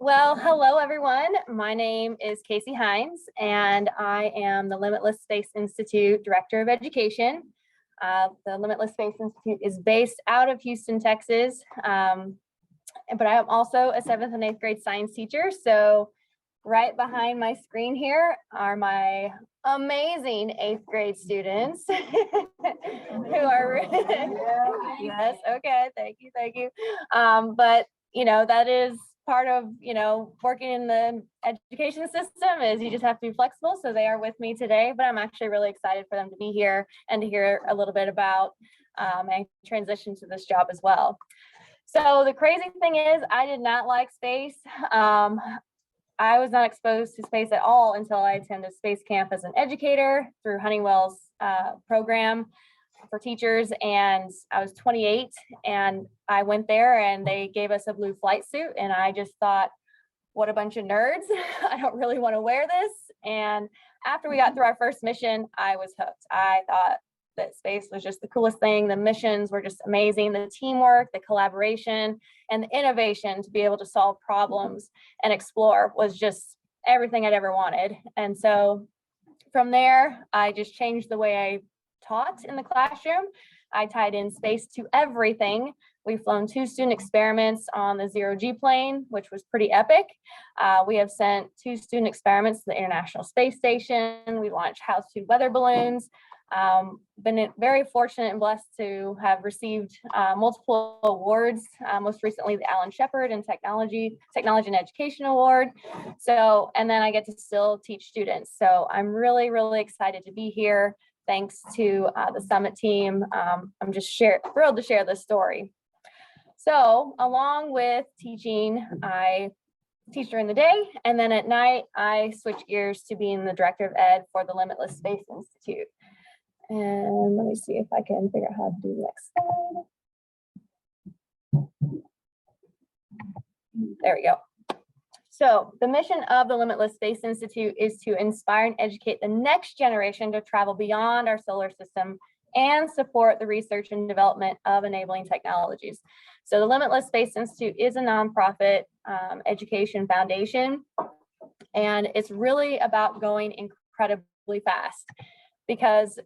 Well, hello everyone. My name is Kaci Heins, and I am the Limitless Space Institute Director of Education. The Limitless Space Institute is based out of Houston, Texas, but I am also a 7th and 8th grade science teacher. So right behind my screen here are my amazing 8th grade students who are, yes, okay, thank you. But you know, that is part of, working in the education system is you just have to be flexible. So they are with me today, but I'm actually really excited for them to be here and to hear a little bit about my transition to this job as well. So the crazy thing is I did not like space. I was not exposed to space at all until I attended space camp as an educator through Honeywell's program for teachers, and I was 28 and I went there and they gave us a blue flight suit and I just thought, what a bunch of nerds. I don't really want to wear this. And after we got through our first mission, I was hooked. I thought that space was just the coolest thing. The missions were just amazing. The teamwork, the collaboration, and the innovation to be able to solve problems and explore was just everything I'd ever wanted. And so from there, I just changed the way I taught in the classroom. I tied in space to everything. We've flown 2 student experiments on the 0G plane, which was pretty epic. We have sent 2 student experiments to the International Space Station. We launched House-2 weather balloons. Been very fortunate and blessed to have received multiple awards, most recently the Alan Shepard and Technology and Education Award. So, and then I get to still teach students. So I'm really, really excited to be here. Thanks to the Summit team. I'm just thrilled to share this story. So along with teaching, I teach during the day, and then at night, I switch gears to being the Director of Ed for the Limitless Space Institute. And let me see if I can figure out how to do the next slide. There we go. So the mission of the Limitless Space Institute is to inspire and educate the next generation to travel beyond our solar system and support the research and development of enabling technologies. So the Limitless Space Institute is a nonprofit education foundation, and it's really about going incredibly fast because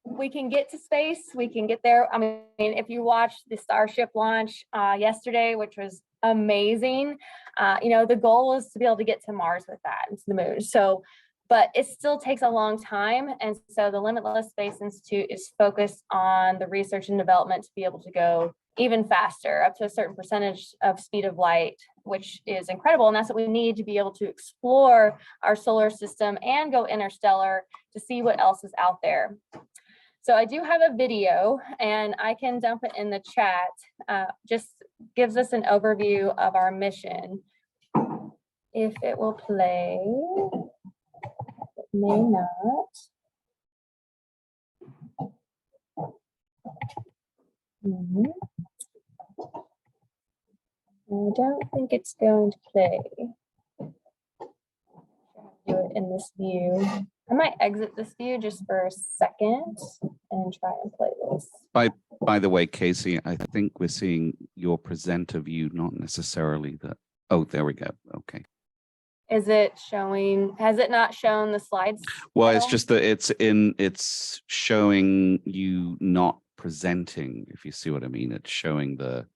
we can get to space, we can get there. I mean, if you watched the Starship launch yesterday, which was amazing, the goal is to be able to get to Mars with that and to the moon. So, but it still takes a long time. And so the Limitless Space Institute is focused on the research and development to be able to go even faster, up to a certain percentage of speed of light, which is incredible. And that's what we need to be able to explore our solar system and go interstellar to see what else is out there. So I do have a video and I can dump it in the chat. Just gives us an overview of our mission. If it will play, it may not. I don't think it's going to play. Do it in this view. I might exit this view just for a second and try and play this. By the way, Kaci, I think we're seeing your presenter view, not necessarily the. Oh, there we go. Okay. Is it showing? Has it not shown the slides? Well, it's just that it's showing you not presenting. If you see what I mean, it's showing the.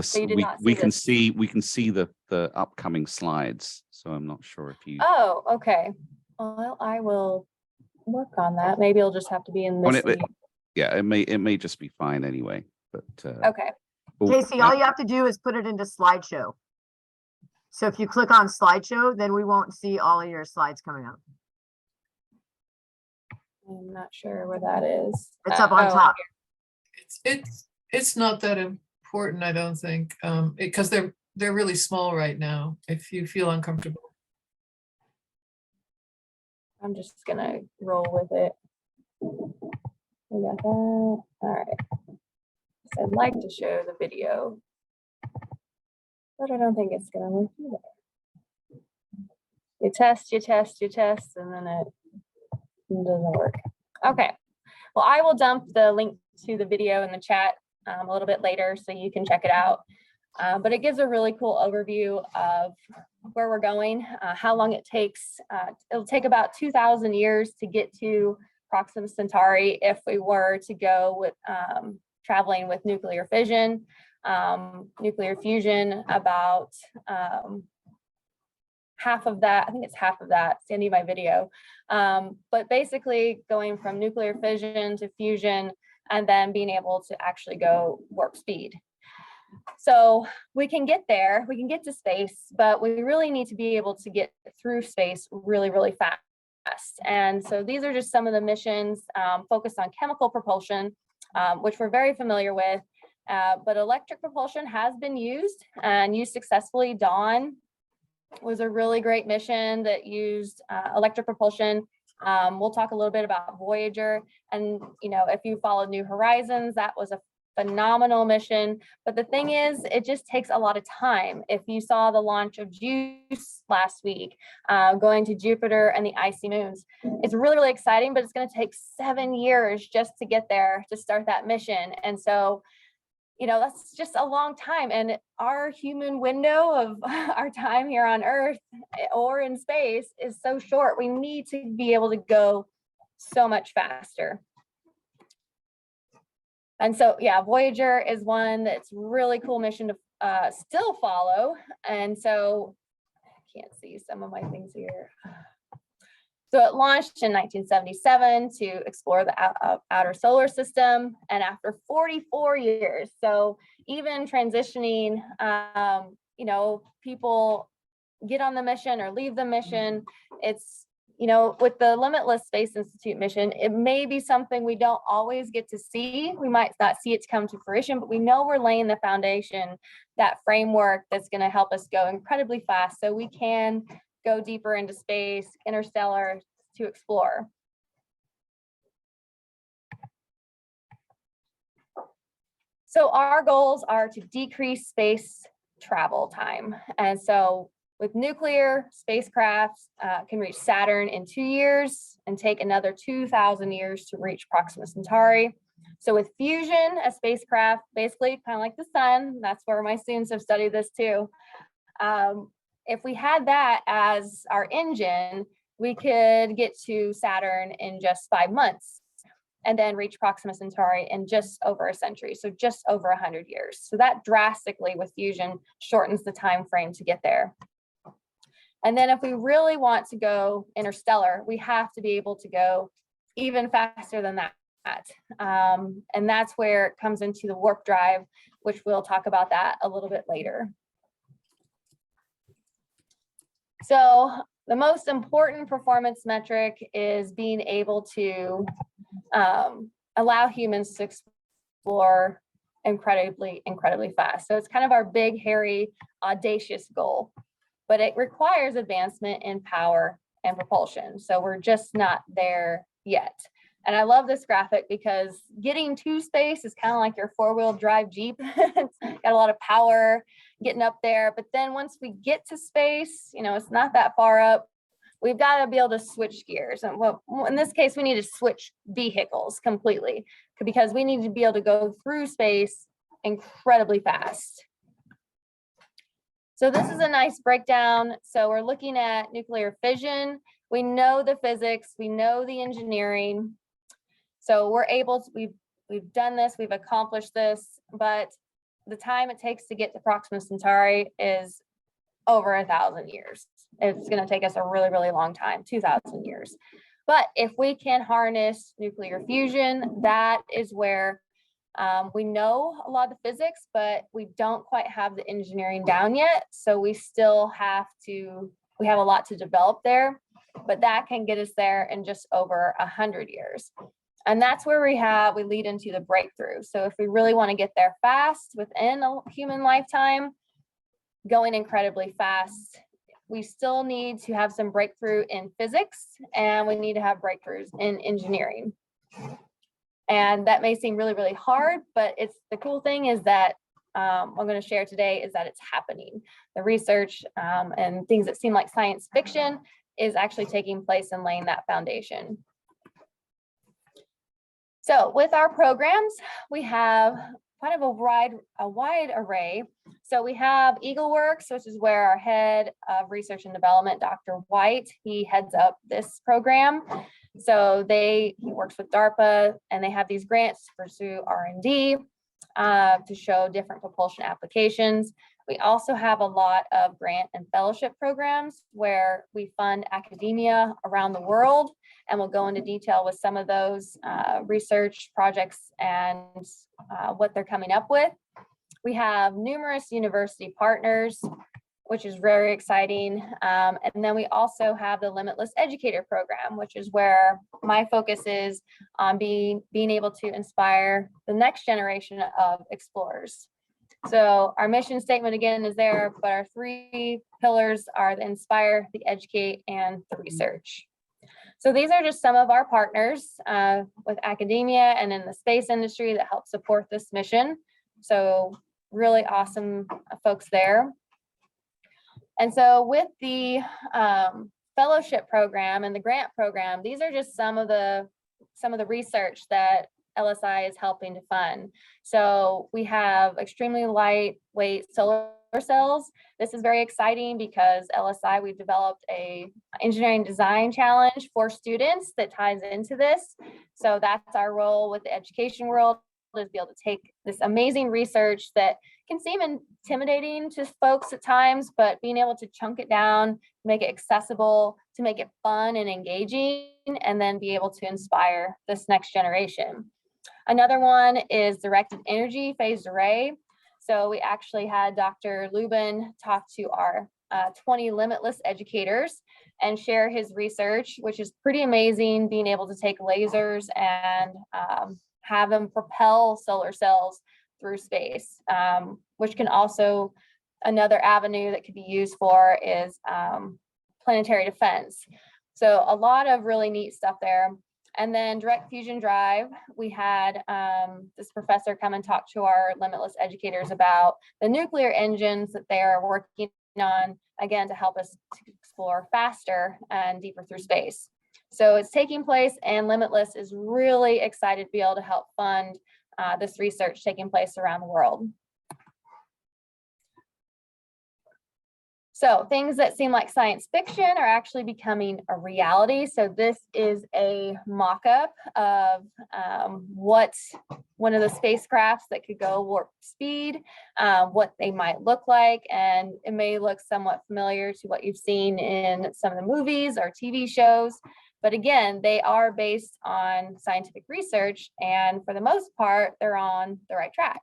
So we can see the upcoming slides. So I'm not sure if you. Oh, okay. Well, I will work on that. Maybe it'll just have to be in this. Yeah, it may just be fine anyway. But okay. Kaci, all you have to do is put it into slideshow. So if you click on slideshow, then we won't see all of your slides coming up. I'm not sure where that is. It's up on top. It's not that important, I don't think, because they're really small right now. If you feel uncomfortable. I'm just gonna roll with it. We got that. All right. So I'd like to show the video, but I don't think it's gonna work either. You test, and then it doesn't work. Okay. Well, I will dump the link to the video in the chat a little bit later so you can check it out. But it gives a really cool overview of where we're going, how long it takes. It'll take about 2,000 years to get to Proxima Centauri if we were to go with traveling with nuclear fission. Nuclear fusion, about half of that, I think it's half of that, it's the end of my video. But basically going from nuclear fission to fusion and then being able to actually go warp speed. So we can get there, we can get to space, but we really need to be able to get through space really, really fast. And so these are just some of the missions focused on chemical propulsion, which we're very familiar with. But electric propulsion has been used and used successfully. Dawn was a really great mission that used electric propulsion. We'll talk a little bit about Voyager, and if you followed New Horizons, that was a phenomenal mission. But the thing is, it just takes a lot of time. If you saw the launch of JUICE last week, going to Jupiter and the icy moons, it's really, really exciting, but it's going to take 7 years just to get there to start that mission. And so that's just a long time. And our human window of our time here on Earth or in space is so short. We need to be able to go so much faster. And so, yeah, Voyager is one that's really cool mission to still follow. And so I can't see some of my things here. So it launched in 1977 to explore the outer solar system. And after 44 years, so even transitioning, people get on the mission or leave the mission, it's, with the Limitless Space Institute mission, it may be something we don't always get to see. We might not see it come to fruition, but we know we're laying the foundation, that framework that's going to help us go incredibly fast so we can go deeper into space, interstellar, to explore. So our goals are to decrease space travel time. And so with nuclear, spacecraft can reach Saturn in 2 years and take another 2,000 years to reach Proxima Centauri. So with fusion, a spacecraft, basically kind of like the sun, that's where my students have studied this too. If we had that as our engine, we could get to Saturn in just 5 months and then reach Proxima Centauri in just over a century, so just over 100 years. So that drastically with fusion shortens the time frame to get there. And then if we really want to go interstellar, we have to be able to go even faster than that. And that's where it comes into the warp drive, which we'll talk about that a little bit later. So the most important performance metric is being able to allow humans to explore incredibly fast. So it's kind of our big, hairy, audacious goal, but it requires advancement in power and propulsion. So we're just not there yet. And I love this graphic because getting to space is kind of like your 4-wheel drive Jeep. It's got a lot of power getting up there. But then once we get to space, it's not that far up. We've got to be able to switch gears. And well, in this case, we need to switch vehicles completely because we need to be able to go through space incredibly fast. So this is a nice breakdown. So we're looking at nuclear fission. We know the physics, we know the engineering. So we're able to, we've done this, we've accomplished this, but the time it takes to get to Proxima Centauri is over 1,000 years. It's going to take us a really, really long time, 2,000 years. But if we can harness nuclear fusion, that is where we know a lot of the physics, but we don't quite have the engineering down yet. So we still have to, we have a lot to develop there, but that can get us there in just over 100 years. And that's where we lead into the breakthrough. So if we really want to get there fast within a human lifetime, going incredibly fast, we still need to have some breakthrough in physics, and we need to have breakthroughs in engineering. And that may seem really, really hard, but it's the cool thing is that I'm going to share today is that it's happening. The research and things that seem like science fiction is actually taking place and laying that foundation. So with our programs, we have kind of a wide array. So we have EagleWorks, which is where our head of research and development, Dr. White, he heads up this program. So he works with DARPA, and they have these grants to pursue R&D to show different propulsion applications. We also have a lot of grant and fellowship programs where we fund academia around the world, and we'll go into detail with some of those research projects and what they're coming up with. We have numerous university partners, which is very exciting. And then we also have the Limitless Educator Program, which is where my focus is on being able to inspire the next generation of explorers. So our mission statement again is there, but our 3 pillars are the inspire, the educate, and the research. So these are just some of our partners with academia and in the space industry that help support this mission. So really awesome folks there. And so with the fellowship program and the grant program, these are just some of the research that LSI is helping to fund. So we have extremely lightweight solar cells. This is very exciting because LSI, we've developed a engineering design challenge for students that ties into this. So that's our role with the education world, is be able to take this amazing research that can seem intimidating to folks at times, but being able to chunk it down, make it accessible, to make it fun and engaging, and then be able to inspire this next generation. Another one is directed energy phased array. So we actually had Dr. Lubin talk to our 20 Limitless educators and share his research, which is pretty amazing, being able to take lasers and have them propel solar cells through space, which can also, another avenue that could be used for is planetary defense. So a lot of really neat stuff there. And then direct fusion drive, we had this professor come and talk to our Limitless educators about the nuclear engines that they are working on, again, to help us to explore faster and deeper through space. So it's taking place, and Limitless is really excited to be able to help fund this research taking place around the world. So things that seem like science fiction are actually becoming a reality. So this is a mock-up of what one of the spacecrafts that could go warp speed, what they might look like, and it may look somewhat familiar to what you've seen in some of the movies or TV shows. But again, they are based on scientific research, and for the most part, they're on the right track.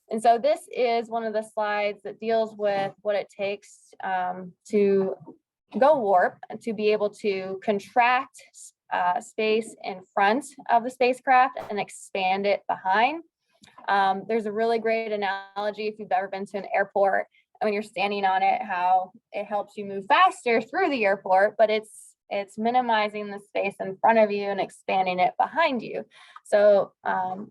And so this is one of the slides that deals with what it takes to go warp and to be able to contract space in front of the spacecraft and expand it behind. There's a really great analogy if you've ever been to an airport, and when you're standing on it, how it helps you move faster through the airport, but it's minimizing the space in front of you and expanding it behind you. So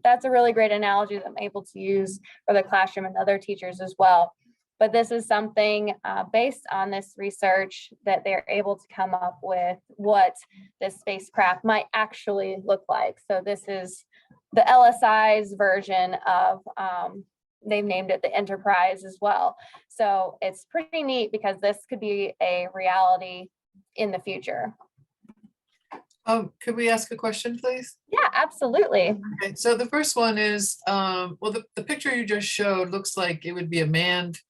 that's a really great analogy that I'm able to use for the classroom and other teachers as well. But this is something based on this research that they're able to come up with what this spacecraft might actually look like. So this is the LSI's version of, they've named it the Enterprise as well. So it's pretty neat because this could be a reality in the future. Could we ask a question, please? Yeah, absolutely. Okay, so the first one is, well, the picture you just showed looks like it would be a manned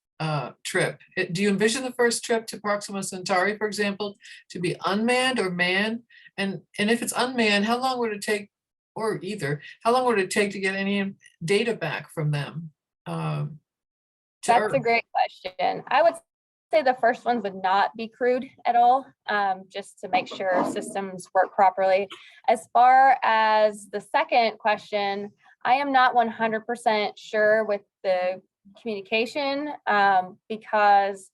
trip. Do you envision the first trip to Proxima Centauri, for example, to be unmanned or manned? And if it's unmanned, how long would it take, or either, how long would it take to get any data back from them? That's Earth? a great question. I would say the first ones would not be crewed at all, just to make sure systems work properly. As far as the second question, I am not 100% sure with the communication, because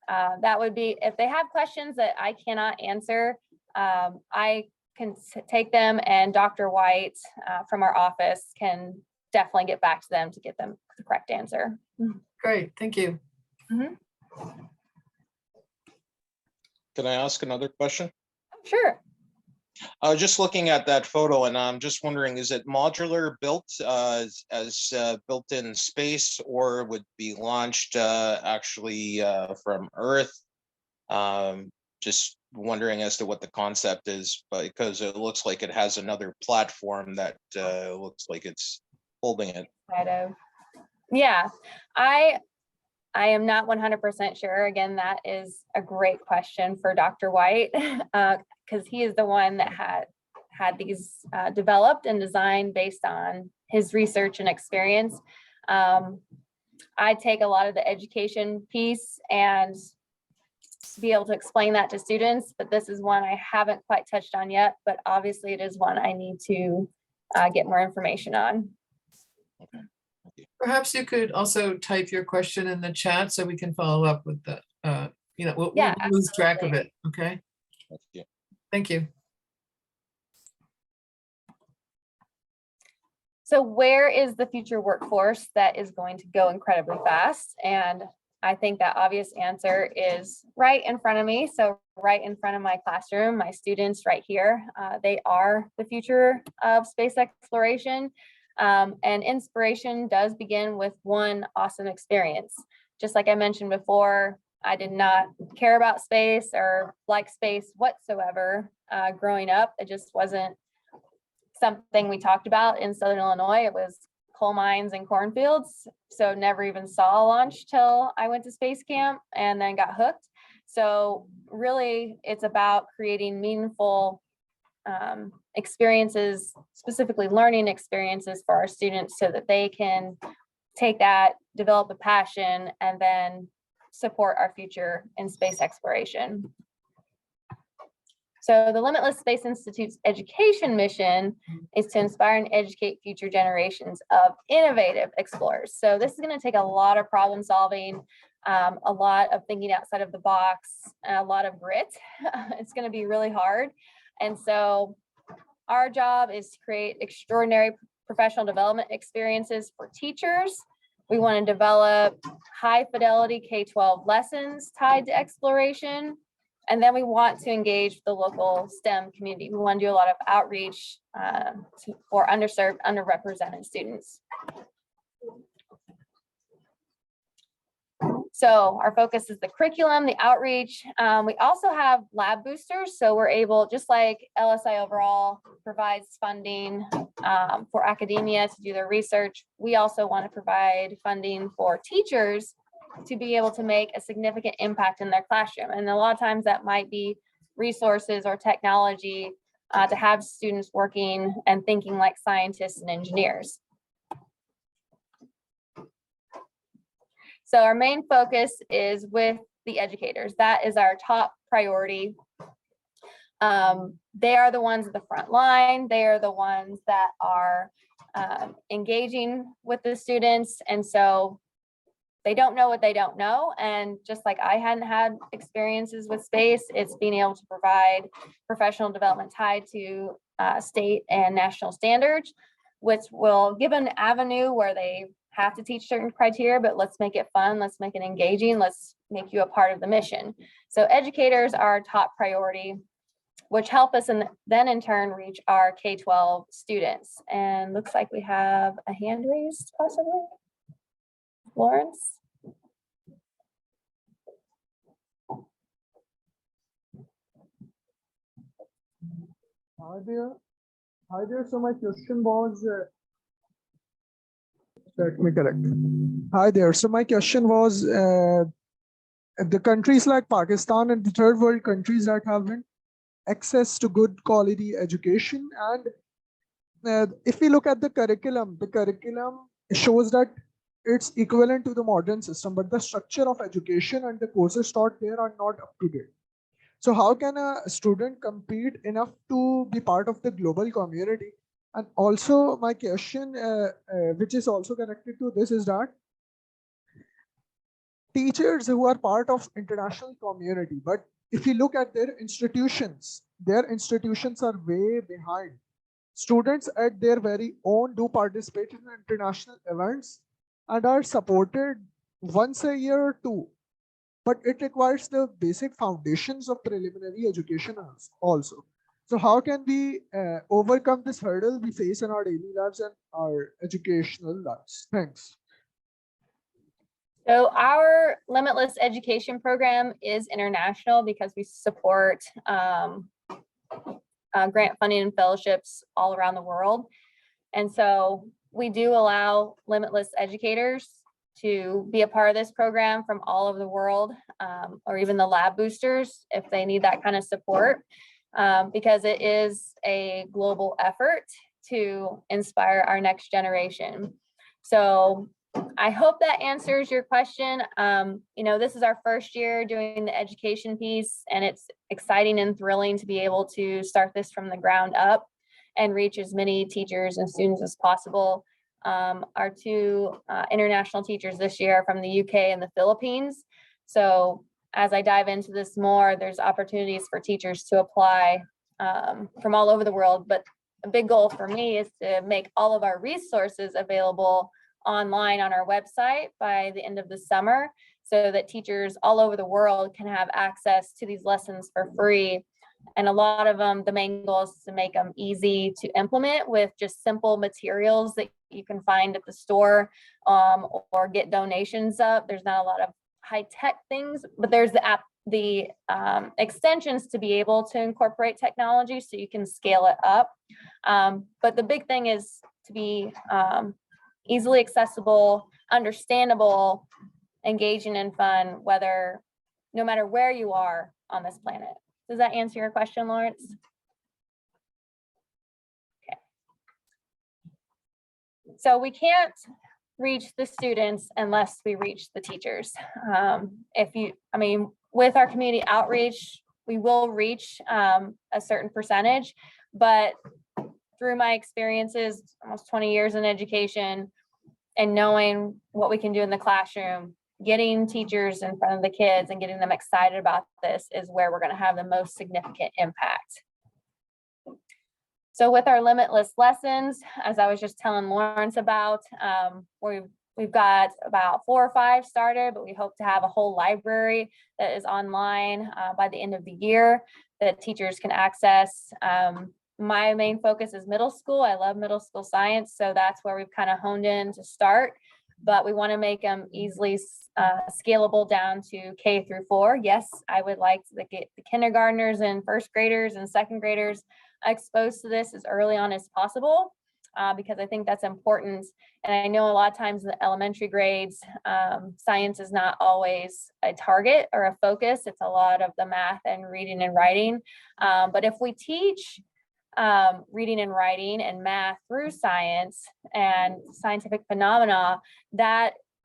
that would be, if they have questions that I cannot answer, I can take them, and Dr. White from our office can definitely get back to them to get them the correct answer. Great, thank you. Mm-hmm. Can I ask another question? Sure. Just looking at that photo, and I'm just wondering, is it modular built as built-in space, or would be launched actually from Earth? Just wondering as to what the concept is, because it looks like it has another platform that looks like it's holding it. Kind of. Yeah, I am not 100% sure. Again, that is a great question for Dr. White, because he is the one that had these developed and designed based on his research and experience. I take a lot of the education piece and be able to explain that to students, but this is one I haven't quite touched on yet, but obviously it is one I need to get more information on. Perhaps you could also type your question in the chat so we can follow up with the, we'll Yeah, lose track of absolutely. it, okay? Yeah. Thank you. So where is the future workforce that is going to go incredibly fast? And I think that obvious answer is right in front of me. So right in front of my classroom, my students right here, they are the future of space exploration. And inspiration does begin with one awesome experience. Just like I mentioned before, I did not care about space or like space whatsoever growing up. It just wasn't something we talked about in Southern Illinois. It was coal mines and cornfields. So never even saw a launch till I went to space camp and then got hooked. So really it's about creating meaningful experiences, specifically learning experiences for our students so that they can take that, develop a passion, and then support our future in space exploration. So the Limitless Space Institute's education mission is to inspire and educate future generations of innovative explorers. So this is going to take a lot of problem solving, a lot of thinking outside of the box, a lot of grit. It's going to be really hard. And so our job is to create extraordinary professional development experiences for teachers. We want to develop high fidelity K-12 lessons tied to exploration. And then we want to engage the local STEM community. We want to do a lot of outreach for underserved, underrepresented students. So our focus is the curriculum, the outreach. We also have lab boosters. So we're able, just like LSI overall provides funding for academia to do their research, we also want to provide funding for teachers to be able to make a significant impact in their classroom. And a lot of times that might be resources or technology to have students working and thinking like scientists and engineers. So our main focus is with the educators. That is our top priority. They are the ones at the front line. They are the ones that are engaging with the students. And so they don't know what they don't know. And just like I hadn't had experiences with space, it's being able to provide professional development tied to state and national standards, which will give an avenue where they have to teach certain criteria, but let's make it fun. Let's make it engaging. Let's make you a part of the mission. So educators are our top priority, which help us and then in turn reach our K-12 students. And looks like we have a hand raised possibly. Lawrence? Hi there. So my question was, let me correct. Hi there. So my question was, the countries like Pakistan and the third world countries that have access to good quality education, and if we look at the curriculum shows that it's equivalent to the modern system, but the structure of education and the courses taught there are not up to date. So how can a student compete enough to be part of the global community? And also my question, which is also connected to this, is that teachers who are part of international community, but if you look at their institutions are way behind. Students at their very own do participate in international events and are supported once a year or two, but it requires the basic foundations of preliminary education also. So how can we overcome this hurdle we face in our daily lives and our educational lives? Thanks. So our Limitless Education Program is international because we support grant funding and fellowships all around the world. And so we do allow Limitless educators to be a part of this program from all over the world, or even the lab boosters if they need that kind of support, because it is a global effort to inspire our next generation. So I hope that answers your question. This is our first year doing the education piece, and it's exciting and thrilling to be able to start this from the ground up and reach as many teachers and students as possible. Our two international teachers this year are from the UK and the Philippines. So as I dive into this more, there's opportunities for teachers to apply from all over the world. But a big goal for me is to make all of our resources available online on our website by the end of the summer, so that teachers all over the world can have access to these lessons for free. And a lot of them, the main goal is to make them easy to implement with just simple materials that you can find at the store, or get donations of. There's not a lot of high-tech things, but there's the extensions to be able to incorporate technology so you can scale it up. But the big thing is to be easily accessible, understandable, engaging, and fun, no matter where you are on this planet. Does that answer your question, Lawrence? Okay. So we can't reach the students unless we reach the teachers. With our community outreach, we will reach a certain percentage, but through my experiences, almost 20 years in education, and knowing what we can do in the classroom, getting teachers in front of the kids and getting them excited about this is where we're going to have the most significant impact. So with our Limitless lessons, as I was just telling Lawrence about, we've got about 4 or 5 started, but we hope to have a whole library that is online by the end of the year that teachers can access. My main focus is middle school. I love middle school science, so that's where we've kind of honed in to start, but we want to make them easily scalable down to K through 4. Yes, I would like to get the kindergartners and first graders and second graders exposed to this as early on as possible, because I think that's important. And I know a lot of times in the elementary grades, science is not always a target or a focus. It's a lot of the math and reading and writing. But if we teach reading and writing and math through science and scientific phenomena,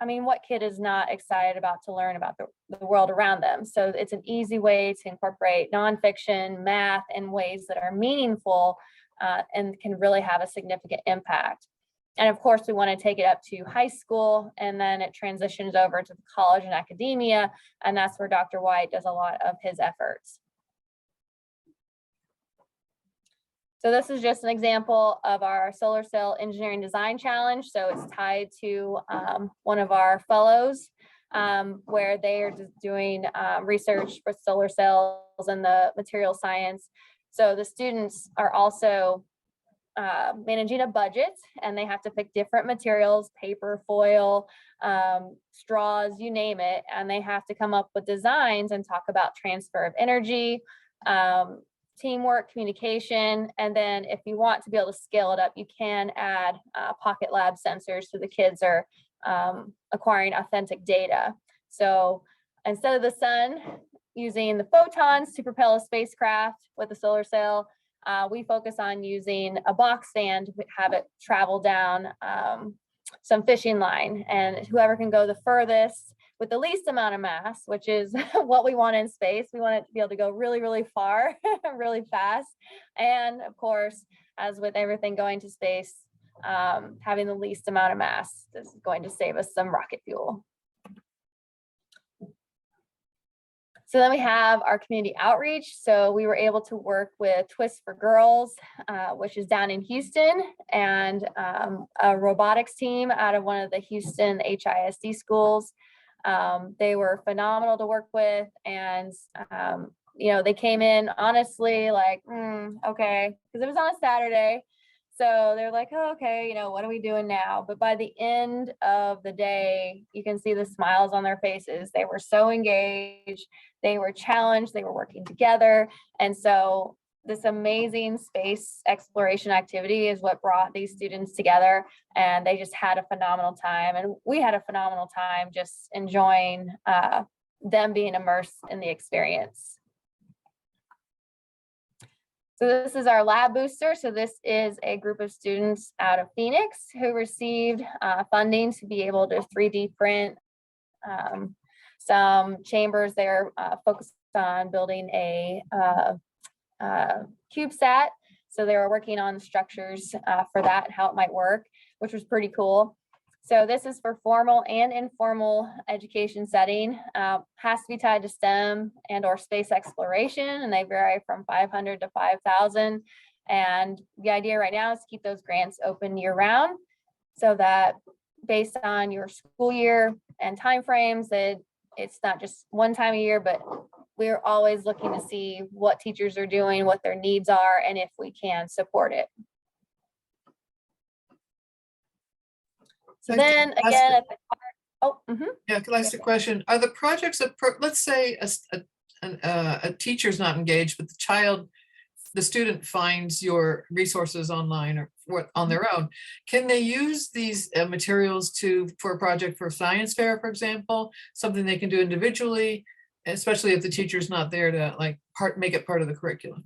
what kid is not excited about to learn about the world around them? So it's an easy way to incorporate nonfiction, math in ways that are meaningful and can really have a significant impact. And of course, we want to take it up to high school, and then it transitions over to the college and academia, and that's where Dr. White does a lot of his efforts. So this is just an example of our solar cell engineering design challenge. So it's tied to one of our fellows, where they are just doing research for solar cells and the material science. So the students are also managing a budget, and they have to pick different materials, paper, foil, straws, you name it, and they have to come up with designs and talk about transfer of energy, teamwork, communication, and then if you want to be able to scale it up, you can add pocket lab sensors so the kids are acquiring authentic data. So instead of the sun using the photons to propel a spacecraft with a solar cell, we focus on using a box fan to have it travel down some fishing line, and whoever can go the furthest with the least amount of mass, which is what we want in space. We want it to be able to go really, really far, really fast. And of course, as with everything going to space, having the least amount of mass is going to save us some rocket fuel. So then we have our community outreach. So we were able to work with Twist for Girls, which is down in Houston, and a robotics team out of one of the Houston HISD schools. They were phenomenal to work with, and they came in honestly like, okay, because it was on a Saturday. So they're like, oh, okay, what are we doing now? But by the end of the day, you can see the smiles on their faces. They were so engaged, they were challenged, they were working together. And so this amazing space exploration activity is what brought these students together, and they just had a phenomenal time. And we had a phenomenal time just enjoying them being immersed in the experience. So this is our lab booster. So this is a group of students out of Phoenix who received funding to be able to 3D print some chambers. They're focused on building a CubeSat. So they were working on structures for that, how it might work, which was pretty cool. So this is for formal and informal education setting, has to be tied to STEM and or space exploration, and they vary from 500 to 5,000. And the idea right now is to keep those grants open year round, so that based on your school year and timeframes, that it's not just one time a year, but we're always looking to see what teachers are doing, what their needs are, and if we can support it. So then again, at the Yeah, can I ask a question? Are the projects, let's say a teacher's not engaged, but the student finds your resources online or on their own. Can they use these materials for a project for a science fair, for example, something they can do individually, especially if the teacher's not there to make it part of the curriculum?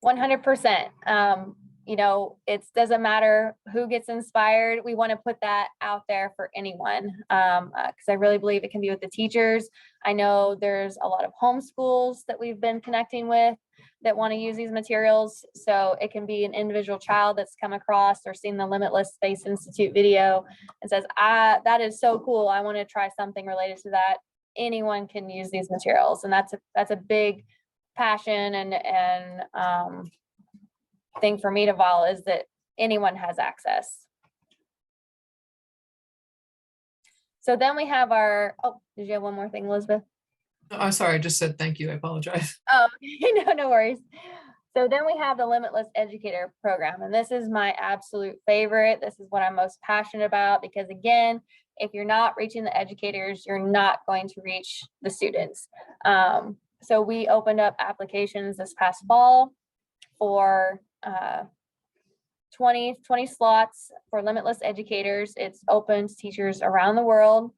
100%. It doesn't matter who gets inspired. We want to put that out there for anyone, because I really believe it can be with the teachers. I know there's a lot of homeschools that we've been connecting with that want to use these materials. So it can be an individual child that's come across or seen the Limitless Space Institute video and says, that is so cool, I want to try something related to that. Anyone can use these materials, and that's a big passion and thing for me to follow, is that anyone has access. So then we have did you have one more thing, Elizabeth? No, I'm sorry, I just said thank you. I apologize. Oh, no worries. So then we have the Limitless Educator Program, and this is my absolute favorite. This is what I'm most passionate about, because again, if you're not reaching the educators, you're not going to reach the students. So we opened up applications this past fall for 20 slots for Limitless Educators. It's open to teachers around the world.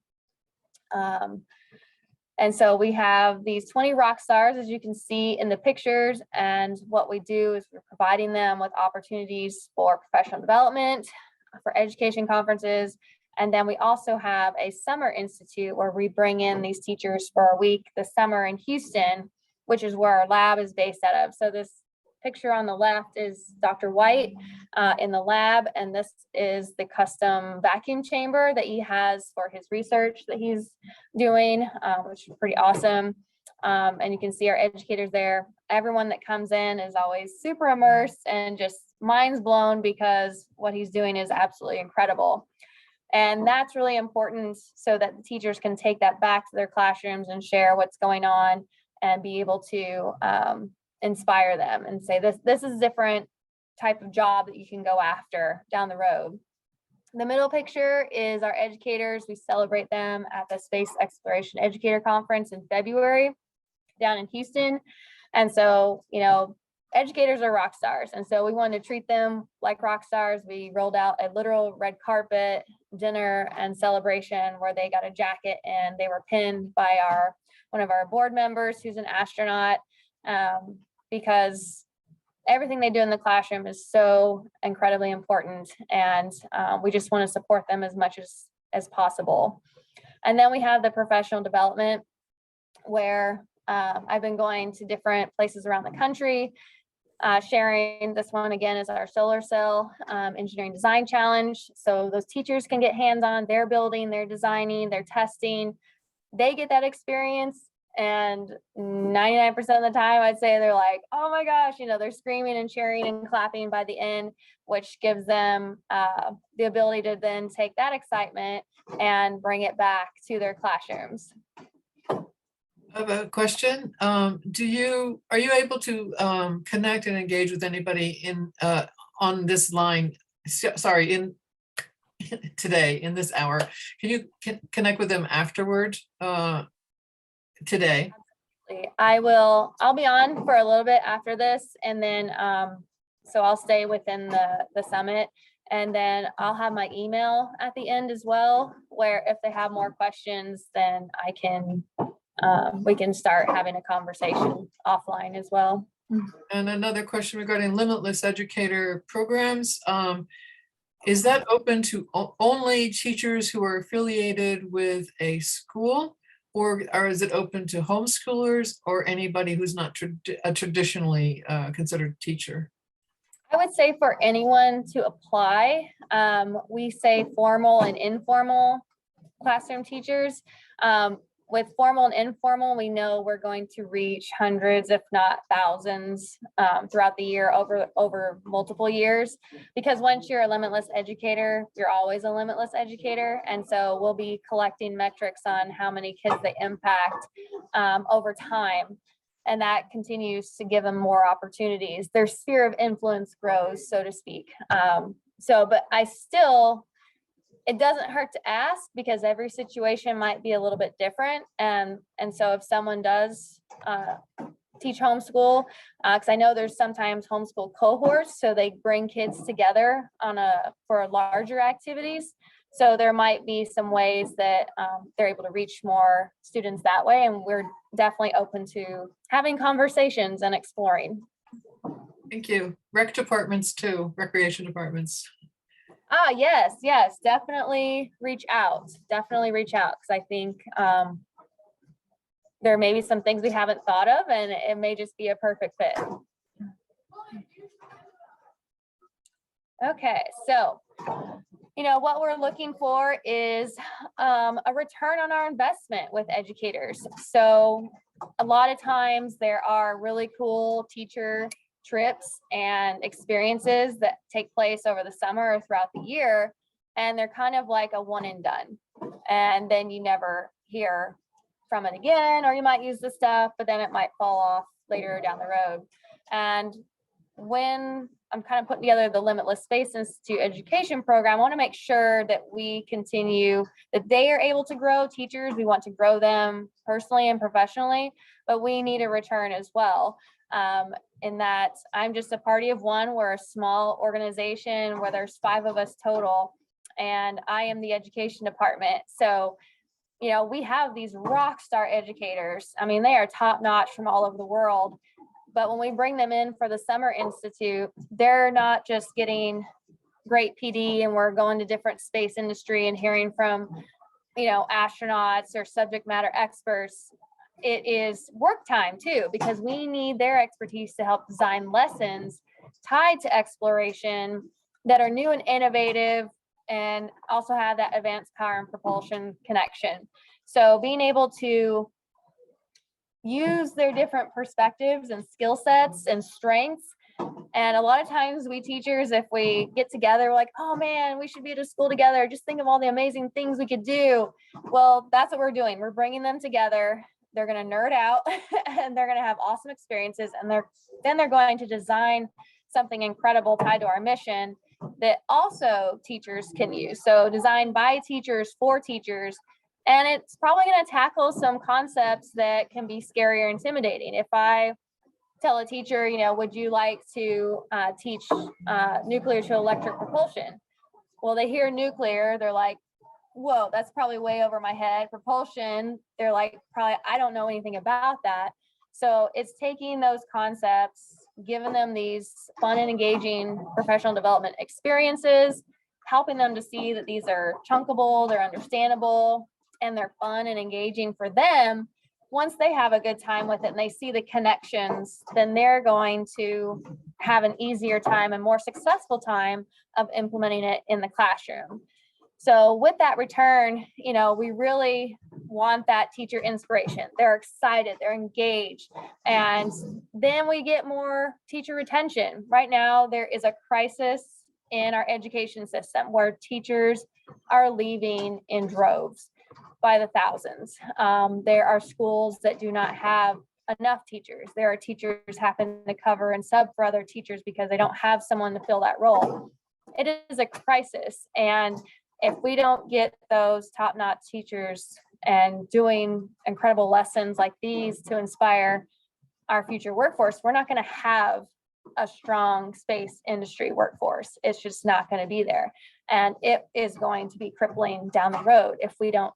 And so we have these 20 rock stars, as you can see in the pictures. And what we do is we're providing them with opportunities for professional development, for education conferences. And then we also have a summer institute where we bring in these teachers for a week this summer in Houston, which is where our lab is based out of. So this picture on the left is Dr. White in the lab, and this is the custom vacuum chamber that he has for his research that he's doing, which is pretty awesome. And you can see our educators there. Everyone that comes in is always super immersed and just minds blown, because what he's doing is absolutely incredible. And that's really important, so that the teachers can take that back to their classrooms and share what's going on and be able to inspire them and say, this is a different type of job that you can go after down the road. The middle picture is our educators. We celebrate them at the Space Exploration Educator Conference in February down in Houston. And so, educators are rock stars. And so we wanted to treat them like rock stars. We rolled out a literal red carpet dinner and celebration where they got a jacket, and they were pinned by one of our board members who's an astronaut, because everything they do in the classroom is so incredibly important, and we just want to support them as much as possible. And then we have the professional development, where I've been going to different places around the country, sharing. This one again is our solar cell engineering design challenge. So those teachers can get hands-on, they're building, they're designing, they're testing, they get that experience. And 99% of the time, I'd say they're like, oh my gosh, they're screaming and cheering and clapping by the end, which gives them the ability to then take that excitement and bring it back to their classrooms. I have a question. Are you able to connect and engage with anybody on this line? Sorry, today, in this hour? Can you connect with them afterward today? I'll be on for a little bit after this, and then so I'll stay within the summit, and then I'll have my email at the end as well, where if they have more questions, then we can start having a conversation offline as well. And another question regarding Limitless Educator Programs. Is that open to only teachers who are affiliated with a school, or is it open to homeschoolers or anybody who's not a traditionally considered teacher? I would say for anyone to apply, we say formal and informal classroom teachers. With formal and informal, we know we're going to reach hundreds, if not thousands, throughout the year over multiple years. Because once you're a Limitless educator, you're always a Limitless educator. And so we'll be collecting metrics on how many kids they impact over time. And that continues to give them more opportunities. Their sphere of influence grows, so to speak. But it doesn't hurt to ask, because every situation might be a little bit different. And so if someone does teach homeschool, because I know there's sometimes homeschool cohorts, so they bring kids together for larger activities. So there might be some ways that they're able to reach more students that way. And we're definitely open to having conversations and exploring. Thank you. Rec departments too, recreation departments. Yes, definitely reach out. Because I think there may be some things we haven't thought of, and it may just be a perfect fit. Okay, so what we're looking for is a return on our investment with educators. So a lot of times there are really cool teacher trips and experiences that take place over the summer or throughout the year, and they're kind of like a one and done, and then you never hear from it again, or you might use the stuff, but then it might fall off later down the road. And when I'm kind of putting together the Limitless Space Institute education program, I want to make sure that we continue, that they are able to grow teachers. We want to grow them personally and professionally, but we need a return as well. In that I'm just a party of one. We're a small organization where there's 5 of us total, and I am the education department. So, we have these rock star educators. I mean, they are top notch from all over the world. But when we bring them in for the Summer Institute, they're not just getting great PD and we're going to different space industry and hearing from, astronauts or subject matter experts. It is work time too, because we need their expertise to help design lessons tied to exploration that are new and innovative, and also have that advanced power and propulsion connection. So being able to use their different perspectives and skill sets and strengths. And a lot of times we teachers, if we get together, we're like, oh man, we should be at a school together. Just think of all the amazing things we could do. Well, that's what we're doing. We're bringing them together. They're going to nerd out and they're going to have awesome experiences. And then they're going to design something incredible tied to our mission that also teachers can use. So designed by teachers for teachers. And it's probably going to tackle some concepts that can be scary or intimidating. If I tell a teacher, would you like to teach nuclear to electric propulsion? Well, they hear nuclear, they're like, whoa, that's probably way over my head. Propulsion, they're like, probably, I don't know anything about that. So it's taking those concepts, giving them these fun and engaging professional development experiences, helping them to see that these are chunkable, they're understandable, and they're fun and engaging for them. Once they have a good time with it and they see the connections, then they're going to have an easier time and more successful time of implementing it in the classroom. So with that return, we really want that teacher inspiration. They're excited, they're engaged, and then we get more teacher retention. Right now, there is a crisis in our education system where teachers are leaving in droves by the thousands. There are schools that do not have enough teachers. There are teachers having to cover and sub for other teachers because they don't have someone to fill that role. It is a crisis, and if we don't get those top-notch teachers and doing incredible lessons like these to inspire our future workforce, we're not going to have a strong space industry workforce. It's just not going to be there. And it is going to be crippling down the road if we don't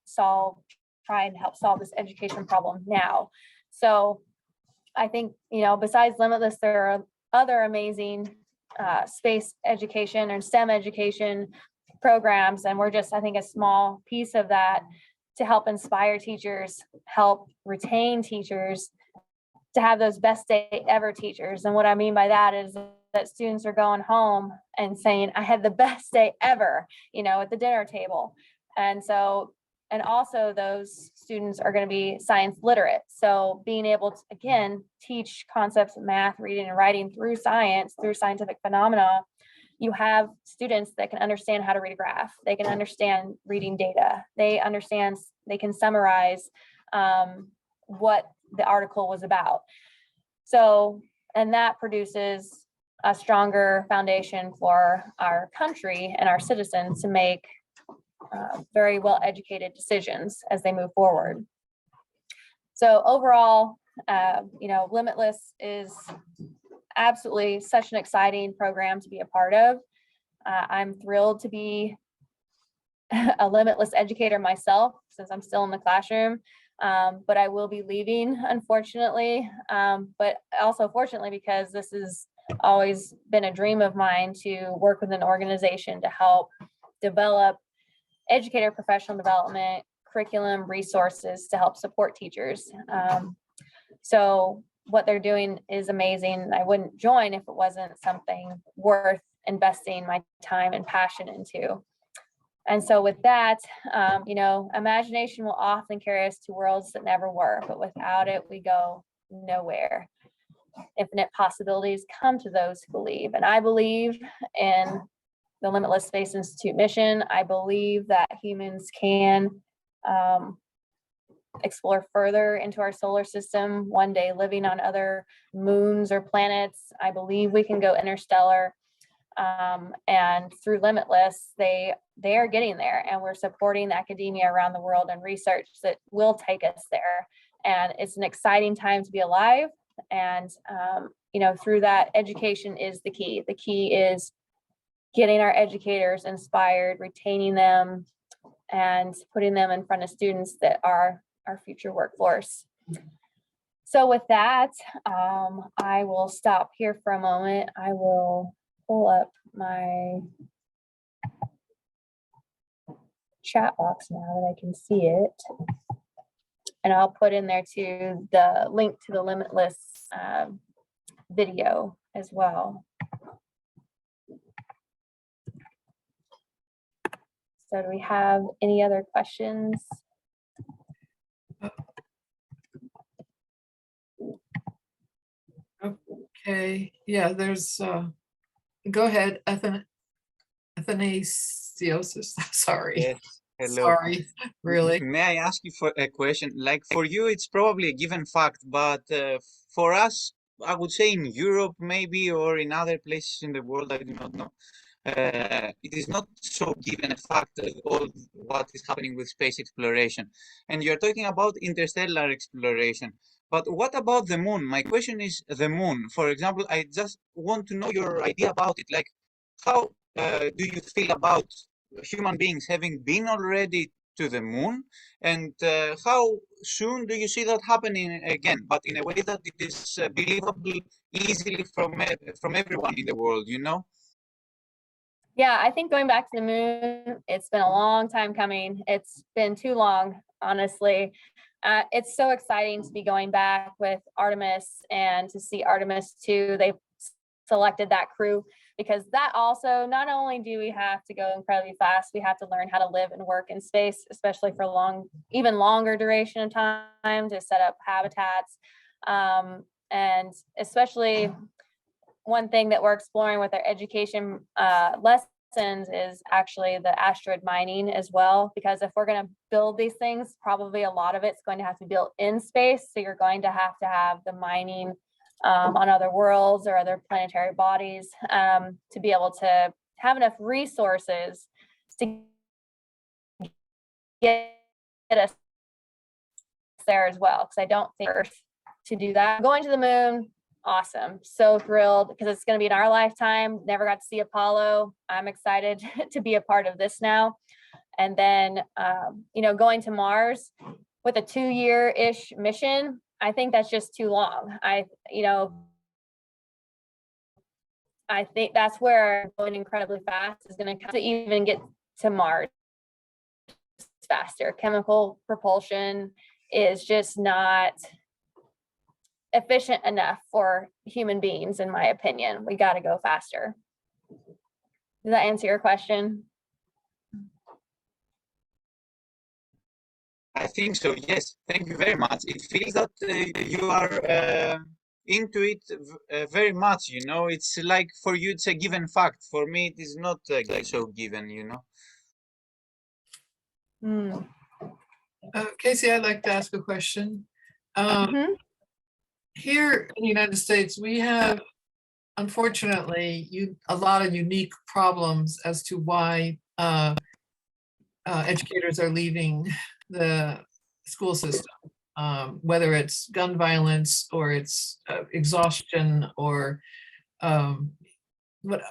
try and help solve this education problem now. So I think, besides Limitless, there are other amazing space education and STEM education programs, and we're just, I think, a small piece of that to help inspire teachers, help retain teachers, to have those best day ever teachers. And what I mean by that is that students are going home and saying, I had the best day ever, at the dinner table. And also those students are going to be science literate. So being able to, again, teach concepts of math, reading and writing through science, through scientific phenomena, you have students that can understand how to read a graph. They can understand reading data. They can summarize what the article was about. So, and that produces a stronger foundation for our country and our citizens to make very well educated decisions as they move forward. So overall, Limitless is absolutely such an exciting program to be a part of. I'm thrilled to be a Limitless educator myself, since I'm still in the classroom, but I will be leaving, unfortunately, but also fortunately, because this has always been a dream of mine to work with an organization to help develop educator professional development, curriculum, resources to help support teachers. So what they're doing is amazing. I wouldn't join if it wasn't something worth investing my time and passion into. And so with that, imagination will often carry us to worlds that never were, but without it, we go nowhere. Infinite possibilities come to those who believe. And I believe in the Limitless Space Institute mission. I believe that humans can explore further into our solar system, one day living on other moons or planets. I believe we can go interstellar. And through Limitless, they are getting there, and we're supporting academia around the world and research that will take us there. And it's an exciting time to be alive. And, through that, education is the key. The key is getting our educators inspired, retaining them, and putting them in front of students that are our future workforce. So with that, I will stop here for a moment. I will pull up my chat box now that I can see it. And I'll put in there too the link to the Limitless video as well. So do we have any other questions? Okay, yeah, there's, go ahead, Athanasios, sorry. Yes, hello. Sorry, really. May I ask you for a question? Like for you, it's probably a given fact, but for us, I would say in Europe maybe, or in other places in the world, I do not know. It is not so given a fact of all what is happening with space exploration. And you're talking about interstellar exploration. But what about the moon? My question is the moon. For example, I just want to know your idea about it. Like, how do you feel about human beings having been already to the moon? And how soon do you see that happening again, but in a way that it is believable easily from everyone in the world, you know? Yeah, I think going back to the moon, it's been a long time coming. It's been too long, honestly. It's so exciting to be going back with Artemis and to see Artemis 2. They've selected that crew, because that also, not only do we have to go incredibly fast, we have to learn how to live and work in space, especially for even longer duration of time, to set up habitats. And especially one thing that we're exploring with our education lessons is actually the asteroid mining as well, because if we're going to build these things, probably a lot of it's going to have to be built in space. So you're going to have the mining on other worlds or other planetary bodies to be able to have enough resources to get us there as well. Because I don't think Earth to do that. Going to the moon, awesome. So thrilled, because it's going to be in our lifetime. Never got to see Apollo. I'm excited to be a part of this now. And then, going to Mars with a 2-year-ish mission, I think that's just too long. I think that's where going incredibly fast is going to even get to Mars faster. Chemical propulsion is just not efficient enough for human beings, in my opinion. We got to go faster. Does that answer your question? I think so, yes. Thank you very much. It feels that you are into it very much, It's like for you, it's a given fact. For me, it is not so given, Kaci, I'd like to ask a question. Here in the United States, we have, unfortunately, a lot of unique problems as to why educators are leaving the school system, whether it's gun violence or it's exhaustion or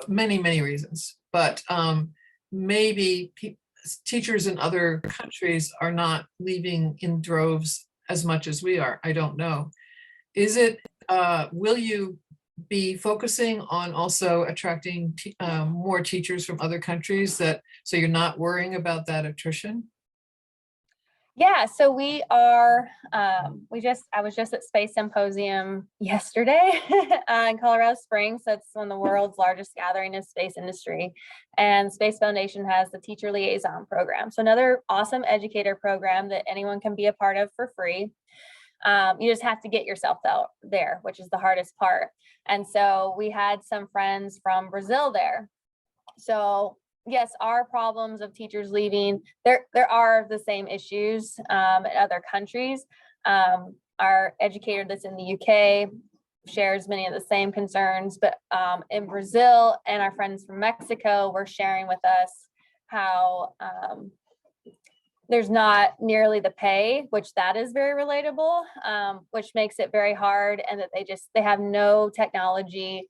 many reasons. But maybe teachers in other countries are not leaving in droves as much as we are. I don't know. Will you be focusing on also attracting more teachers from other countries so you're not worrying about that attrition? Yeah, so we are, I was just at Space Symposium yesterday in Colorado Springs. So it's one of the world's largest gathering in space industry. And Space Foundation has the Teacher Liaison Program. So another awesome educator program that anyone can be a part of for free. You just have to get yourself out there, which is the hardest part. And so we had some friends from Brazil there. So yes, our problems of teachers leaving, there are the same issues in other countries. Our educator that's in the UK shares many of the same concerns, but in Brazil, and our friends from Mexico were sharing with us how there's not nearly the pay, which that is very relatable, which makes it very hard, and that they have no technology.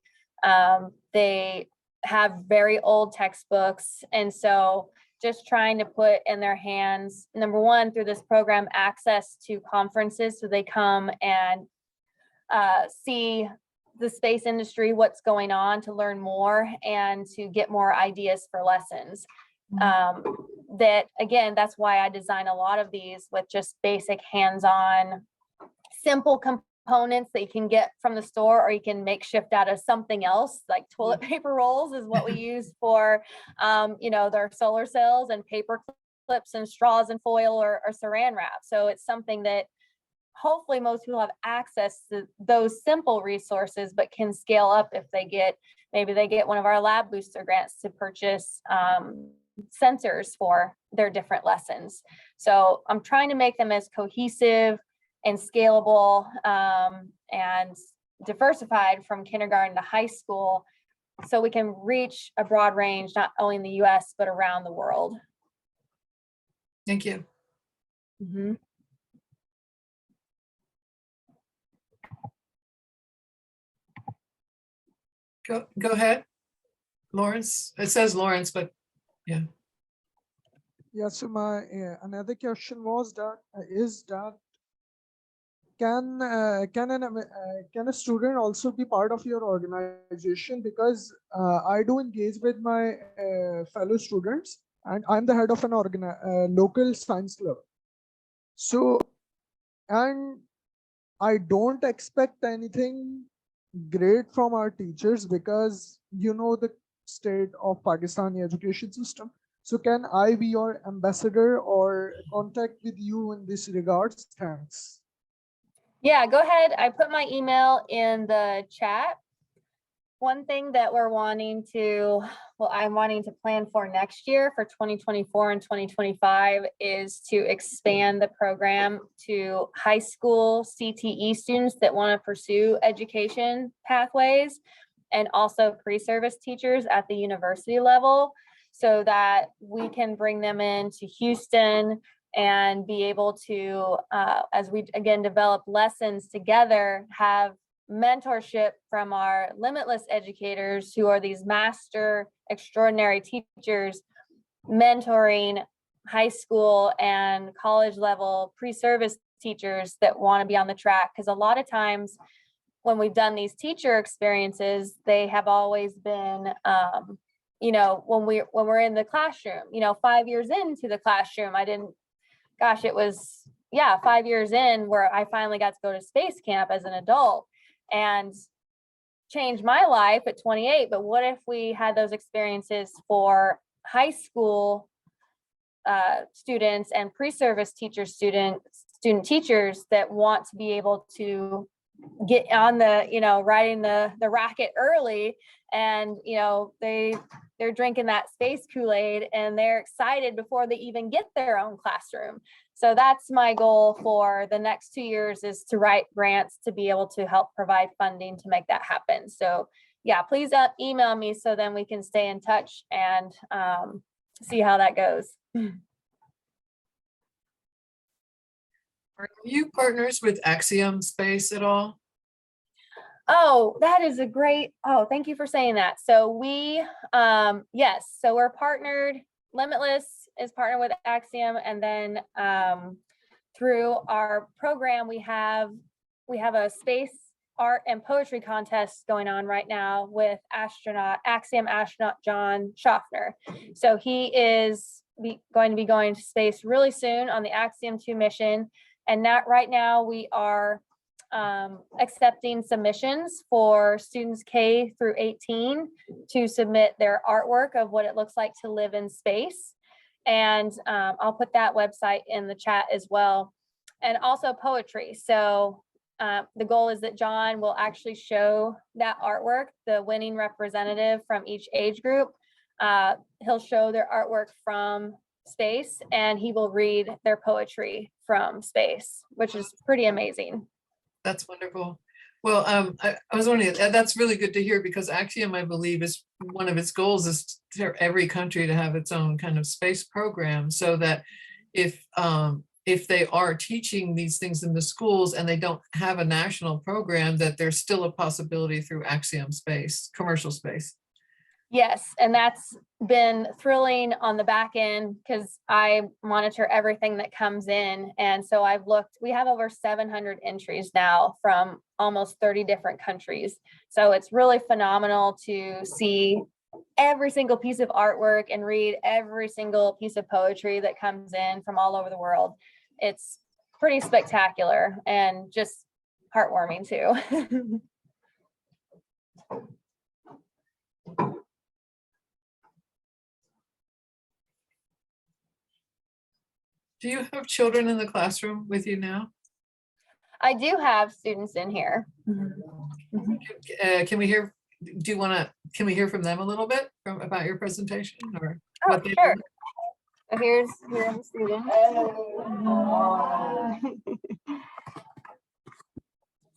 They have very old textbooks. And so just trying to put in their hands, number one, through this program, access to conferences so they come and see the space industry, what's going on, to learn more and to get more ideas for lessons. That again, that's why I design a lot of these with just basic hands-on, simple components that you can get from the store, or you can make shift out of something else, like toilet paper rolls is what we use for their solar cells, and paper clips and straws and foil or saran wrap. So it's something that hopefully most people have access to those simple resources, but can scale up if maybe they get one of our lab booster grants to purchase sensors for their different lessons. So I'm trying to make them as cohesive and scalable and diversified from kindergarten to high school, so we can reach a broad range, not only in the US, but around the world. Thank you. Go ahead, Lawrence. It says Lawrence, but yeah. Yeah, so my another question was can a student also be part of your organization? Because I do engage with my fellow students, and I'm the head of an local science club. So, and I don't expect anything great from our teachers because you know the state of Pakistani education system. So can I be your ambassador or contact with you in this regards? Thanks. Yeah, go ahead. I put my email in the chat. One thing that we're wanting to, well, I'm wanting to plan for next year for 2024 and 2025 is to expand the program to high school CTE students that want to pursue education pathways and also pre-service teachers at the university level so that we can bring them into Houston and be able to, as we again develop lessons together, have mentorship from our Limitless educators who are these master extraordinary teachers mentoring high school and college level pre-service teachers that want to be on the track. Because a lot of times when we've done these teacher experiences, they have always been, you know, when we're in the classroom, you know, 5 years into the classroom, it was 5 years in where I finally got to go to space camp as an adult and changed my life at 28. But what if we had those experiences for high school students and pre-service student teachers that want to be able to get on the, you know, riding the racket early, and you know they're drinking that space Kool-Aid and they're excited before they even get their own classroom. So that's my goal for the next 2 years, is to write grants to be able to help provide funding to make that happen. So yeah, please email me so then we can stay in touch and see how that goes. Are you partners with Axiom Space at all? Oh, that is a great, thank you for saying that. So we, yes, so we're partnered, Limitless is partnered with Axiom, and then through our program, we have a space art and poetry contest going on right now with Axiom astronaut John Schaffner. So he is going to be going to space really soon on the Axiom 2 mission. And right now we are accepting submissions for students K through 18 to submit their artwork of what it looks like to live in space. And I'll put that website in the chat as well. And also poetry. So the goal is that John will actually show that artwork, the winning representative from each age group. He'll show their artwork from space and he will read their poetry from space, which is pretty amazing. That's wonderful. Well, I was wondering, that's really good to hear, because Axiom, I believe, is one of its goals is for every country to have its own kind of space program, so that if they are teaching these things in the schools and they don't have a national program, that there's still a possibility through Axiom Space, commercial space. Yes, and that's been thrilling on the back end because I monitor everything that comes in. And so I've looked, we have over 700 entries now from almost 30 different countries. So it's really phenomenal to see every single piece of artwork and read every single piece of poetry that comes in from all over the world. It's pretty spectacular and just heartwarming too. Do you have children in the classroom with you now? I do have students in here. Can we hear? Do you want to? Can we hear from them a little bit about your presentation, or what they sure. Here's the student.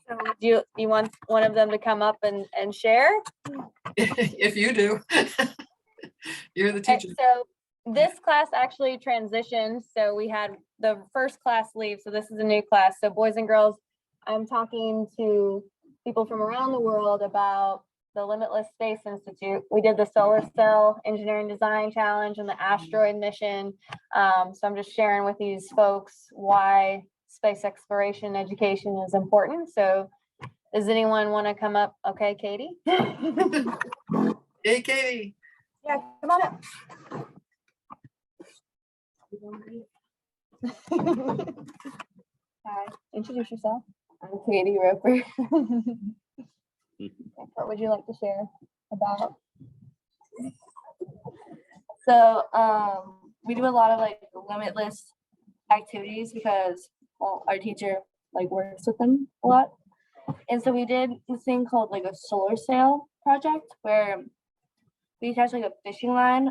So do you want one of them to come up and share? If you do. You're the teacher. So this class actually transitioned. So we had the first class leave. So this is a new class. So boys and girls, I'm talking to people from around the world about the Limitless Space Institute. We did the solar cell engineering design challenge and the asteroid mission. So I'm just sharing with these folks why space exploration education is important. So does anyone want to come up? Okay, Katie. Hey, Katie. Yeah, come on up. Hi, introduce yourself. I'm Katie Roper. What would you like to share about? So we do a lot of like limitless activities because our teacher like works with them a lot. And so we did this thing called like a solar sail project where we attached like a fishing line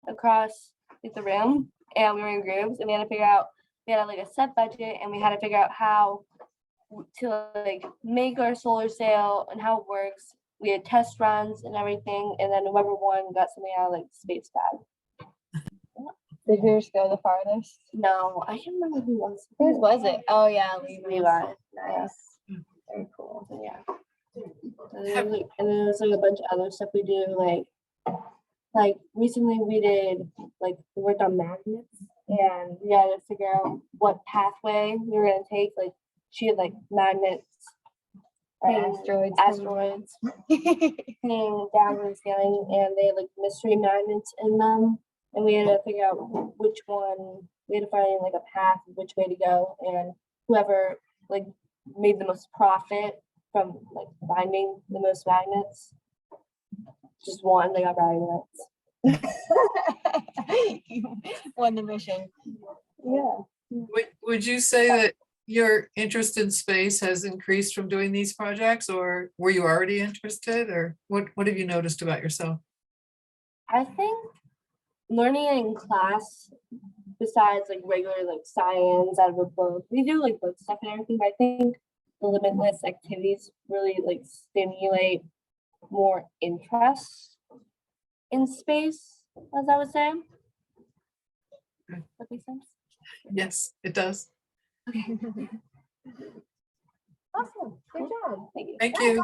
across like the room, and we were in groups, and we had to figure out, we had like a set budget, and we had to figure out how to like make our solar sail and how it works. We had test runs and everything, and then whoever won got something out of like the space bag. Did yours go the farthest? No, I can't remember who was. Whose was it? Oh yeah, Levi. Nice. Very cool. Yeah. And then there's like a bunch of other stuff we do, like recently we did we worked on magnets, and we had to figure out what pathway we were gonna take. Like she had like magnets, asteroids coming down and sailing, and they had like mystery magnets in them, and we had to figure out which one. We had to find like a path, which way to go, and whoever like made the most profit from like finding the most magnets just won. They got brownie magnets. You won the mission. Yeah. Would you say that your interest in space has increased from doing these projects, or were you already interested, or what have you noticed about yourself? I think learning in class, besides like regular like science out of a book, we do like book stuff and everything, but I think the limitless activities really like stimulate more interest in space, as I would say. That makes sense? Yes, it does. Okay. Awesome. Good job. Thank you. Thank you.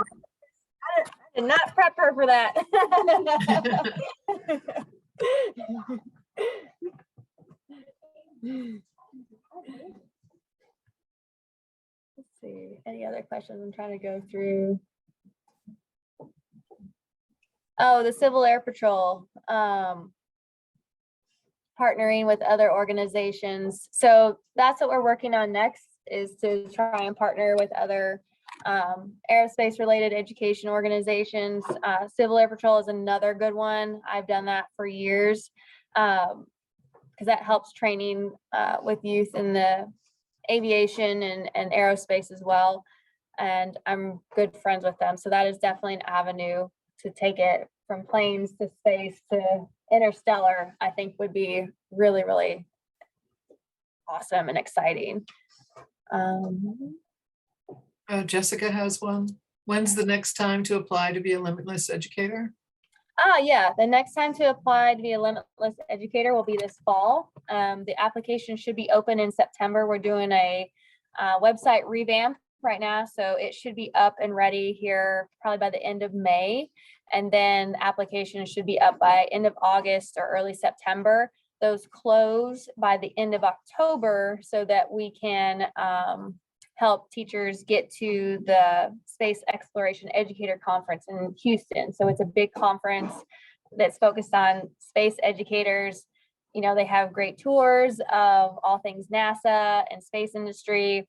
I did not prep her for that. Let's see. Any other questions? I'm trying to go through. Oh, the Civil Air Patrol. Partnering with other organizations. So that's what we're working on next, is to try and partner with other aerospace related education organizations. Civil Air Patrol is another good one. I've done that for years because that helps training with youth in the aviation and aerospace as well. And I'm good friends with them. So that is definitely an avenue to take it from planes to space to interstellar. I think would be really, really awesome and exciting. Jessica has one. When's the next time to apply to be a Limitless Educator? Yeah, the next time to apply to be a Limitless Educator will be this fall. The application should be open in September. We're doing a website revamp right now, so it should be up and ready here probably by the end of May. And then applications should be up by end of August or early September. Those close by the end of October so that we can help teachers get to the Space Exploration Educator Conference in Houston. So it's a big conference that's focused on space educators. You know, they have great tours of all things NASA and space industry.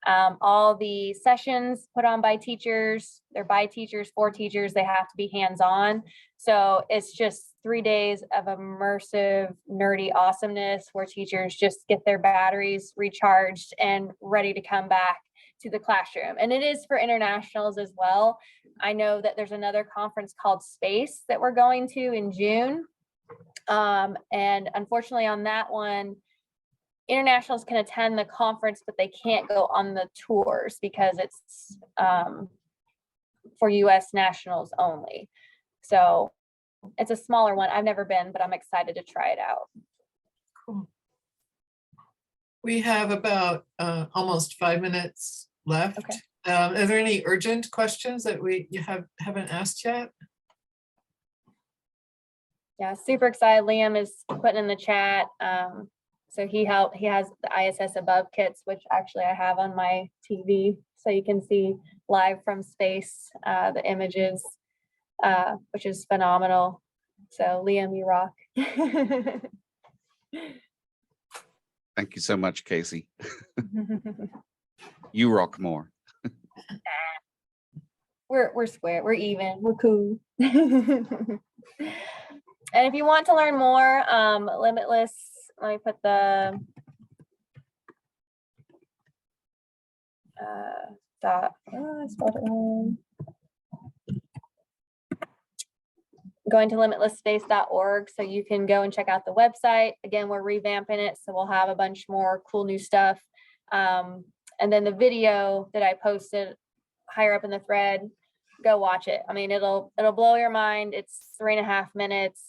All the sessions put on by teachers, they're by teachers, for teachers, they have to be hands-on. So it's just 3 days of immersive, nerdy awesomeness where teachers just get their batteries recharged and ready to come back to the classroom. And it is for internationals as well. I know that there's another conference called Space that we're going to in June. And unfortunately on that one, internationals can attend the conference, but they can't go on the tours because it's for US nationals only. So it's a smaller one. I've never been, but I'm excited to try it out. Cool. We have about almost 5 minutes left. Okay. Are there any urgent questions that you haven't asked yet? Yeah, super excited. Liam is putting in the chat. So he has the ISS above kits, which actually I have on my TV. So you can see live from space, the images, which is phenomenal. So Liam, you rock. Thank you so much, Kaci. You rock more. we're square, we're even, we're cool. And if you want to learn more, Limitless, let me put the I spelled it wrong. Going to limitlessspace.org, so you can go and check out the website. Again, we're revamping it, so we'll have a bunch more cool new stuff. And then the video that I posted higher up in the thread, go watch it. I mean, it'll blow your mind. It's 3.5 minutes.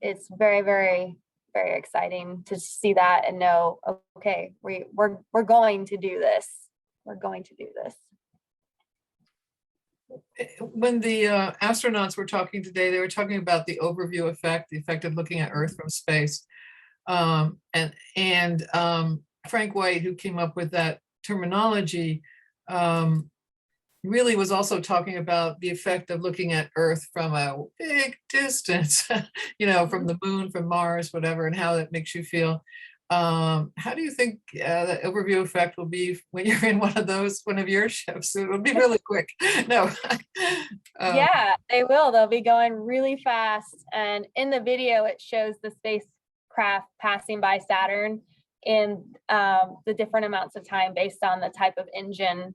It's very, very, very exciting to see that and know, okay, we're going to do this. We're going to do this. When the astronauts were talking today, they were talking about the overview effect, the effect of looking at Earth from space. And Frank White, who came up with that terminology, really was also talking about the effect of looking at Earth from a big distance, you know, from the moon, from Mars, whatever, and how that makes you feel. How do you think the overview effect will be when you're in one of your ships? It will be really quick. No. Yeah, they will. They'll be going really fast. And in the video, it shows the spacecraft passing by Saturn in the different amounts of time based on the type of engine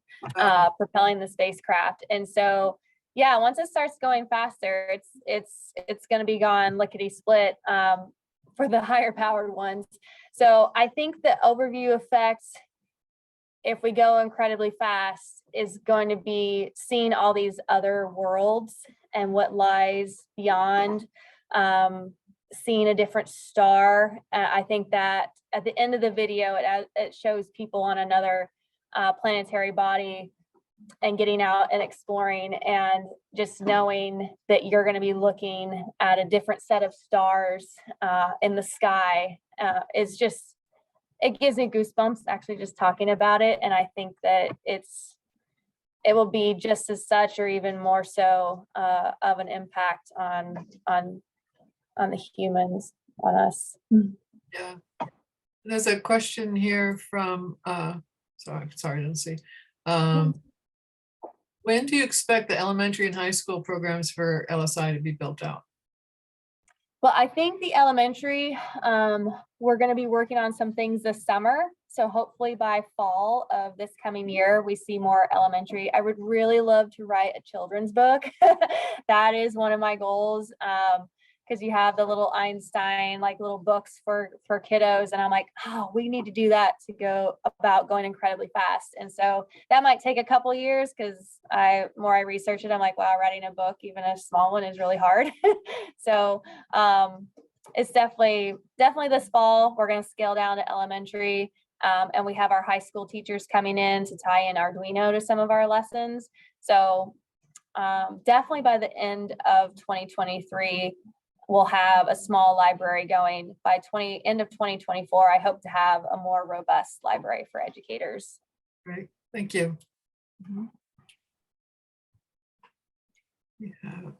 propelling the spacecraft. And so, yeah, once it starts going faster, it's going to be gone lickety split for the higher powered ones. So I think the overview effect, if we go incredibly fast, is going to be seeing all these other worlds and what lies beyond, seeing a different star. I think that at the end of the video, it shows people on another planetary body and getting out and exploring, and just knowing that you're going to be looking at a different set of stars in the sky is just, it gives me goosebumps actually just talking about it. And I think that it will be just as such, or even more so, of an impact on the humans, on us. Yeah. There's a question here from sorry, let's see. When do you expect the elementary and high school programs for LSI to be built out? Well, I think the elementary, we're going to be working on some things this summer. So hopefully by fall of this coming year, we see more elementary. I would really love to write a children's book. That is one of my goals. Because you have the little Einstein, like little books for kiddos. And I'm like, oh, we need to do that to go about going incredibly fast. And so that might take a couple years, because more I research it, I'm like, wow, writing a book, even a small one, is really hard. So it's definitely this fall, we're going to scale down to elementary. And we have our high school teachers coming in to tie in Arduino to some of our lessons. So definitely by the end of 2023, we'll have a small library going. By end of 2024, I hope to have a more robust library for educators. Great, thank you. Yeah.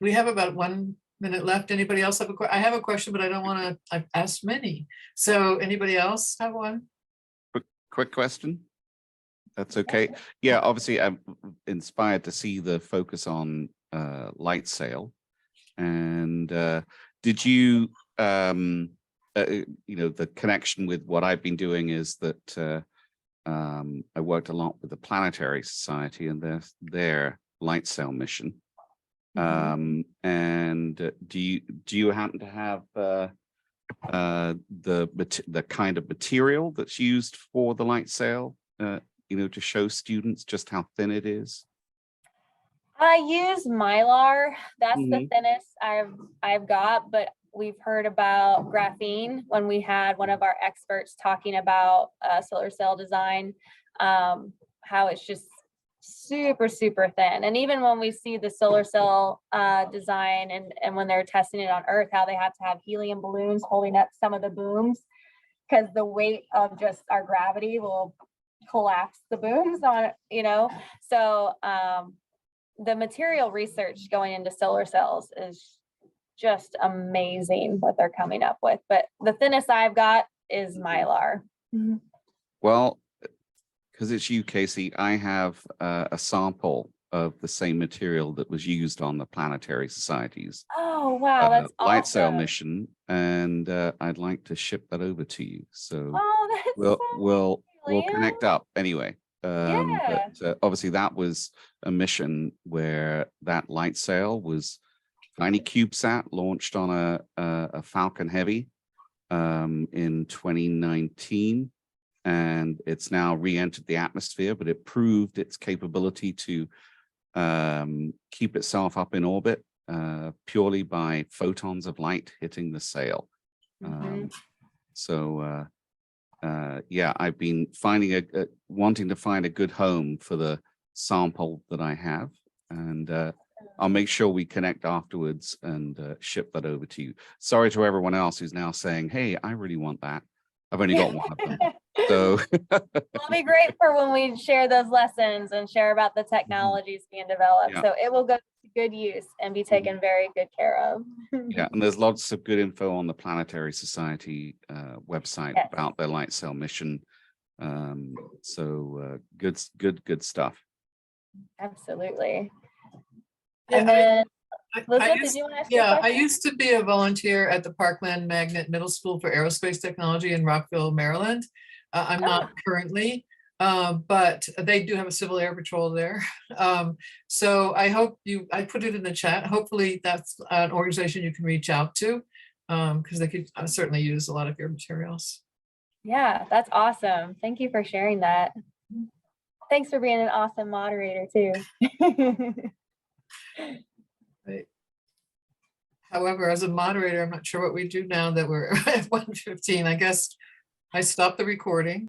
We have about 1 minute left. Anybody else have a question? I have a question, but I don't want to. I've asked many. So anybody else have one? Quick question. That's okay. Yeah, obviously I'm inspired to see the focus on light sail. And did you, the connection with what I've been doing is that I worked a lot with the Planetary Society and their light sail mission. And do you happen to have the kind of material that's used for the light sail? To show students just how thin it is? I use Mylar. That's the thinnest I've got, but we've heard about graphene when we had one of our experts talking about solar cell design, how it's just super, super thin. And even when we see the solar cell design and when they're testing it on Earth, how they have to have helium balloons holding up some of the booms, because the weight of just our gravity will collapse the booms on it, so the material research going into solar cells is just amazing what they're coming up with. But the thinnest I've got is Mylar. Well, because it's you, Kaci, I have a sample of the same material that was used on the Planetary Society's Oh, wow, that's light sail awesome. mission, and I'd like to ship that over to you. So Oh, that's we'll so we'll we'll Liam. connect up anyway. Yeah. But obviously that was a mission where that light sail was tiny CubeSat launched on a Falcon Heavy in 2019, and it's now re-entered the atmosphere, but it proved its capability to keep itself up in orbit purely by photons of light hitting the sail. So yeah, I've been finding wanting to find a good home for the sample that I have, and I'll make sure we connect afterwards and ship that over to you. Sorry to everyone else who's now saying, hey, I really want that. I've only got one of them. So It'll be great for when we share those lessons and share about the technologies being developed. Yeah. So it will go to good use and be taken very good care of. yeah, and there's lots of good info on the Planetary Society website Yes. about their light sail mission. So good stuff. Absolutely. Yeah, And then, I Elizabeth, used- did you want to ask your Yeah, I question? used to be a volunteer at the Parkland Magnet Middle School for Aerospace Technology in Rockville, Maryland. I'm not currently, but they do have a Civil Air Patrol there. So I hope I put it in the chat. Hopefully that's an organization you can reach out to, because they could certainly use a lot of your materials. Yeah, that's awesome. Thank you for sharing that. Thanks for being an awesome moderator too. However, as a moderator, I'm not sure what we do now that we're at 1:15. I guess I stopped the recording.